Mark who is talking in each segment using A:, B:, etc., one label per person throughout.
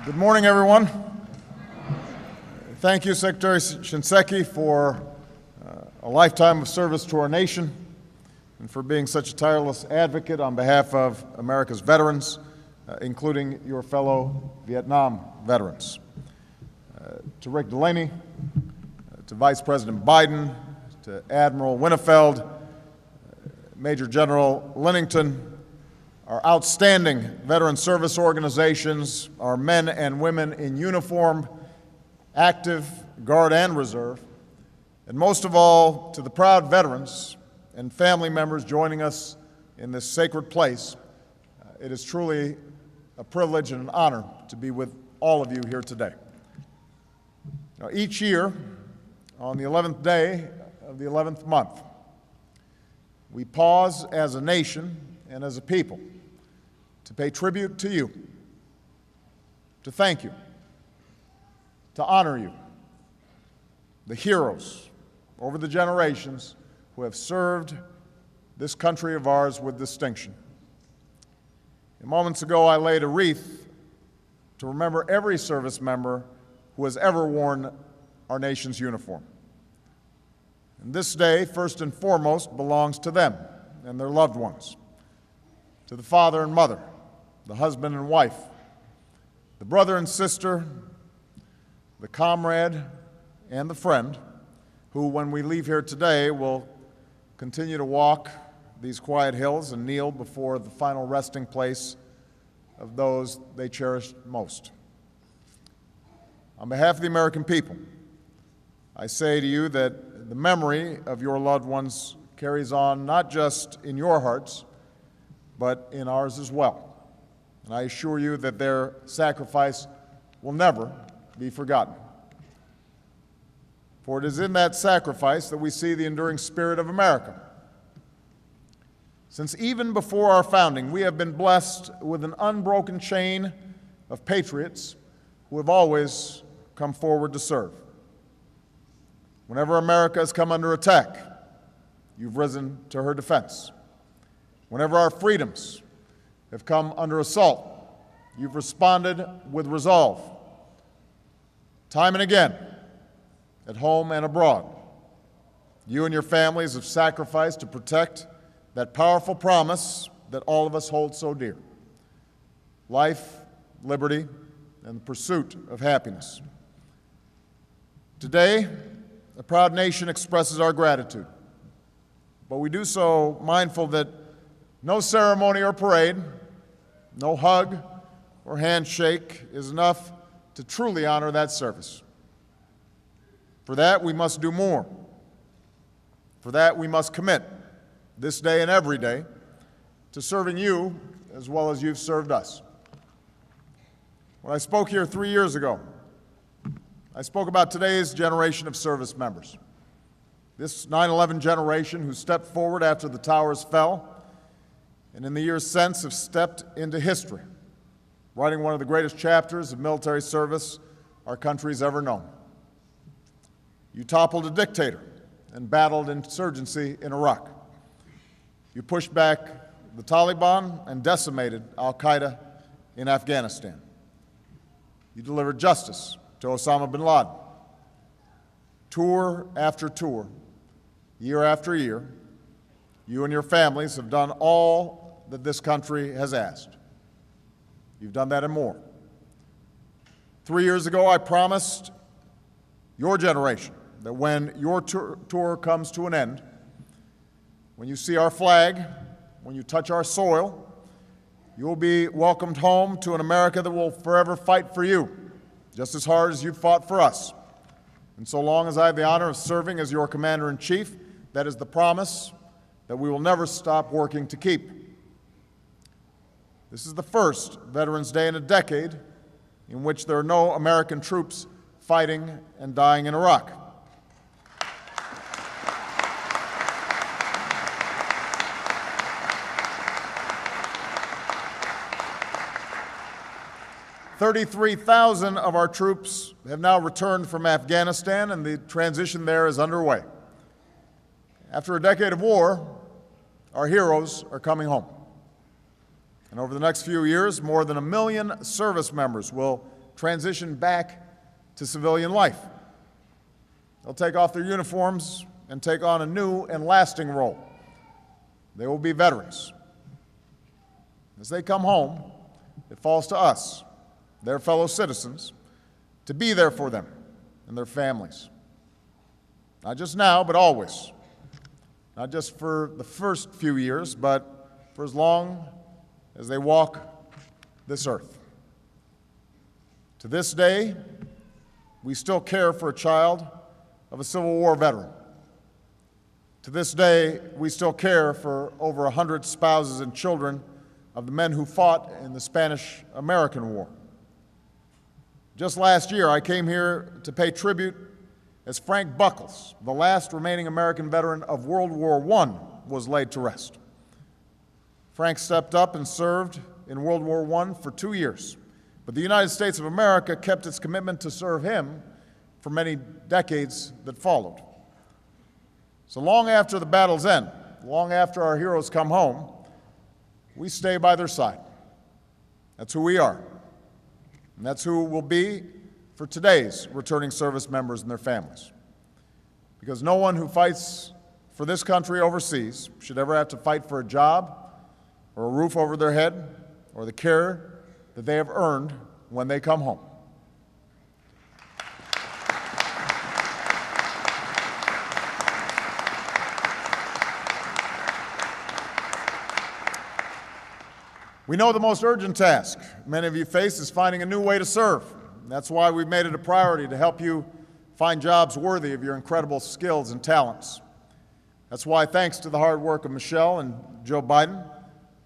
A: Good morning, everyone. Thank you, Secretary Shinseki, for a lifetime of service to our nation and for being such a tireless advocate on behalf of America's veterans, including your fellow Vietnam veterans. To Rick Delaney, to Vice President Biden, to Admiral Winnefeld, Major General Linnington, our outstanding veteran service organizations, our men and women in uniform, active, Guard, and Reserve, and most of all, to the proud veterans and family members joining us in this sacred place. It is truly a privilege and an honor to be with all of you here today. Now, each year, on the 11th day of the 11th month, we pause as a nation and as a people to pay tribute to you, to thank you, to honor you, the heroes over the generations who have served this country of ours with distinction. Moments ago, I laid a wreath to remember every service member who has ever worn our nation's uniform. And this day, first and foremost, belongs to them and their loved ones, to the father and mother, the husband and wife, the brother and sister, the comrade and the friend, who, when we leave here today, will continue to walk these quiet hills and kneel before the final resting place of those they cherished most. On behalf of the American people, I say to you that the memory of your loved ones carries on not just in your hearts, but in ours as well. And I assure you that their sacrifice will never be forgotten. For it is in that sacrifice that we see the enduring spirit of America. Since even before our founding, we have been blessed with an unbroken chain of patriots who have always come forward to serve. Whenever America has come under attack, you've risen to her defense. Whenever our freedoms have come under assault, you've responded with resolve. Time and again, at home and abroad, you and your families have sacrificed to protect that powerful promise that all of us hold so dear: life, liberty, and the pursuit of happiness. Today, a proud nation expresses our gratitude, but we do so mindful that no ceremony or parade, no hug or handshake is enough to truly honor that service. For that, we must do more. For that, we must commit, this day and every day, to serving you as well as you've served us. When I spoke here 3 years ago, I spoke about today's generation of service members. This 9/11 generation who stepped forward after the towers fell, and in the years since have stepped into history, writing one of the greatest chapters of military service our country's ever known. You toppled a dictator and battled insurgency in Iraq. You pushed back the Taliban and decimated al-Qaeda in Afghanistan. You delivered justice to Osama bin Laden. Tour after tour, year after year, you and your families have done all that this country has asked. You've done that and more. 3 years ago, I promised your generation that when your tour comes to an end, when you see our flag, when you touch our soil, you will be welcomed home to an America that will forever fight for you, just as hard as you've fought for us. And so long as I have the honor of serving as your Commander-in-Chief, that is the promise that we will never stop working to keep. This is the first Veterans Day in a decade in which there are no American troops fighting and dying in Iraq. "33,000 of our troops have now returned from Afghanistan, and the transition there is underway. After a decade of war, our heroes are coming home. And over the next few years, more than 1 million service members will transition back to civilian life. They'll take off their uniforms and take on a new and lasting role. They will be veterans. As they come home, it falls to us, their fellow citizens, to be there for them and their families. Not just now, but always. Not just for the first few years, but for as long as they walk this earth. To this day, we still care for a child of a Civil War veteran. To this day, we still care for over 100 spouses and children of the men who fought in the Spanish-American War. Just last year, I came here to pay tribute as Frank Buckles, the last remaining American veteran of World War I, was laid to rest. Frank stepped up and served in World War I for 2 years, but the United States of America kept its commitment to serve him for many decades that followed. So long after the battles end, long after our heroes come home, we stay by their side. That's who we are, and that's who we'll be for today's returning service members and their families. Because no one who fights for this country overseas should ever have to fight for a job or a roof over their head or the care that they have earned when they come home. We know the most urgent task many of you face is finding a new way to serve. That's why we've made it a priority to help you find jobs worthy of your incredible skills and talents. That's why, thanks to the hard work of Michelle and Joe Biden,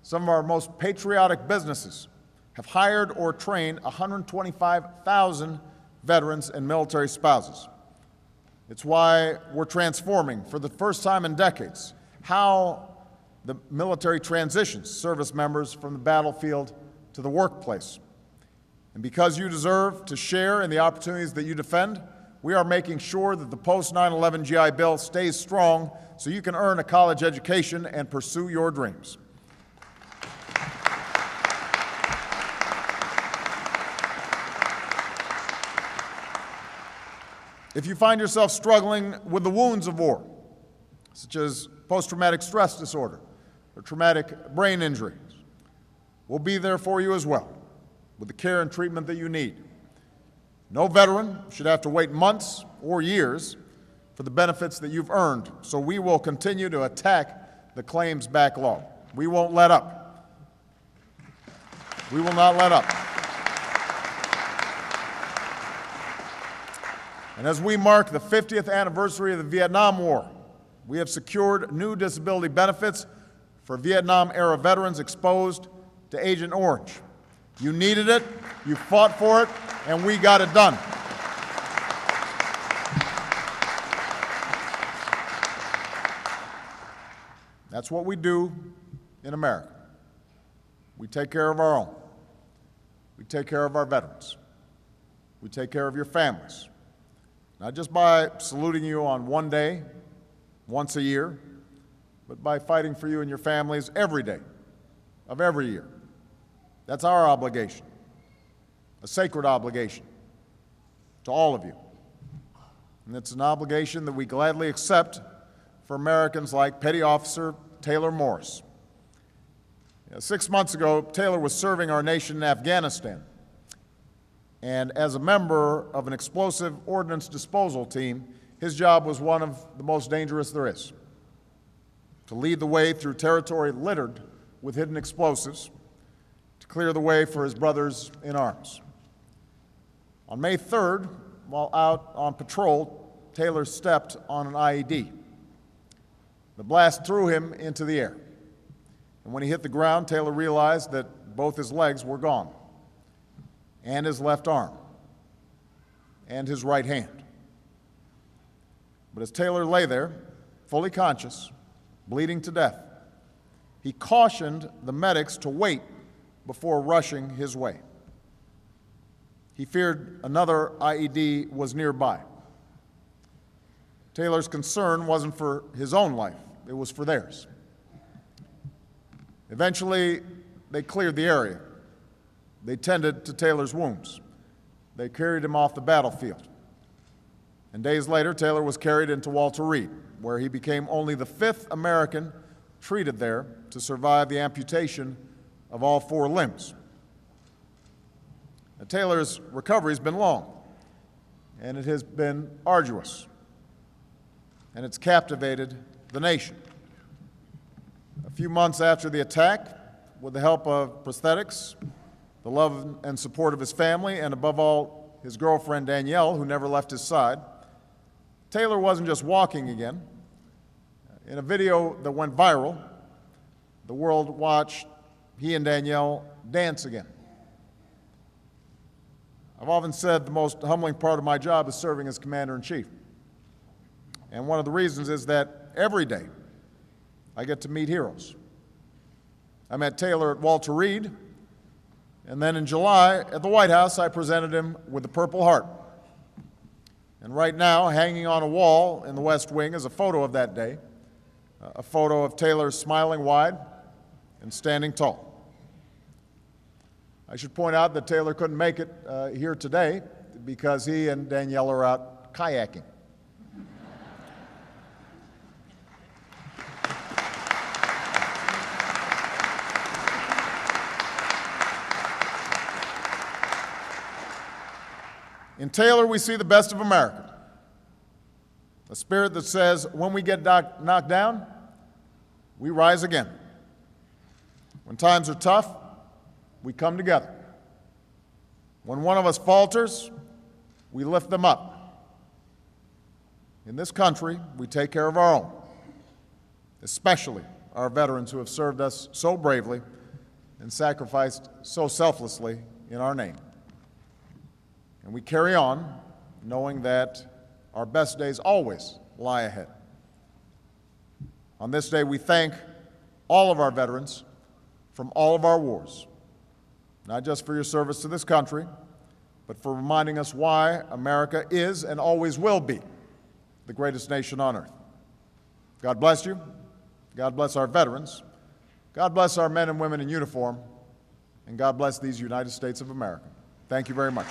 A: some of our most patriotic businesses have hired or trained 125,000 veterans and military spouses. It's why we're transforming, for the first time in decades, how the military transitions service members from the battlefield to the workplace. And because you deserve to share in the opportunities that you defend, we are making sure that the post-9/11 GI Bill stays strong so you can earn a college education and pursue your dreams. If you find yourself struggling with the wounds of war, such as post-traumatic stress disorder or traumatic brain injuries, we'll be there for you as well, with the care and treatment that you need. No veteran should have to wait months or years for the benefits that you've earned, so we will continue to attack the claims backlog. We won't let up. We will not let up. And as we mark the 50th anniversary of the Vietnam War, we have secured new disability benefits for Vietnam-era veterans exposed to Agent Orange. You needed it, you fought for it, and we got it done. That's what we do in America. We take care of our own. We take care of our veterans. We take care of your families. Not just by saluting you on one day, once a year, but by fighting for you and your families every day of every year. That's our obligation, a sacred obligation to all of you. And it's an obligation that we gladly accept for Americans like Petty Officer Taylor Morris. 6 months ago, Taylor was serving our nation in Afghanistan. And as a member of an explosive ordnance disposal team, his job was one of the most dangerous there is: to lead the way through territory littered with hidden explosives, to clear the way for his brothers in arms. On May 3rd, while out on patrol, Taylor stepped on an IED. The blast threw him into the air. And when he hit the ground, Taylor realized that both his legs were gone, and his left arm, and his right hand. But as Taylor lay there, fully conscious, bleeding to death, he cautioned the medics to wait before rushing his way. He feared another IED was nearby. Taylor's concern wasn't for his own life, it was for theirs. Eventually, they cleared the area. They tended to Taylor's wounds. they carried him off the battlefield. And days later, Taylor was carried into Walter Reed, where he became only the 5th American treated there to survive the amputation of all 4 limbs. Now, Taylor's recovery has been long, and it has been arduous, and it's captivated the nation. A few months after the attack, with the help of prosthetics, the love and support of his family, and above all, his girlfriend Danielle, who never left his side, Taylor wasn't just walking again. In a video that went viral, the world watched he and Danielle dance again. I've often said the most humbling part of my job is serving as Commander-in-Chief. And one of the reasons is that every day I get to meet heroes. I met Taylor at Walter Reed, and then in July at the White House I presented him with the Purple Heart. And right now, hanging on a wall in the West Wing is a photo of that day, a photo of Taylor smiling wide and standing tall. I should point out that Taylor couldn't make it here today because he and Danielle are out kayaking. In Taylor, we see the best of America, a spirit that says, when we get knocked down, we rise again. When times are tough, we come together. When one of us falters, we lift them up. In this country, we take care of our own, especially our veterans who have served us so bravely and sacrificed so selflessly in our name. And we carry on knowing that our best days always lie ahead. On this day, we thank all of our veterans from all of our wars, not just for your service to this country, but for reminding us why America is and always will be the greatest nation on earth. God bless you. God bless our veterans. God bless our men and women in uniform. And God bless these United States of America. Thank you very much.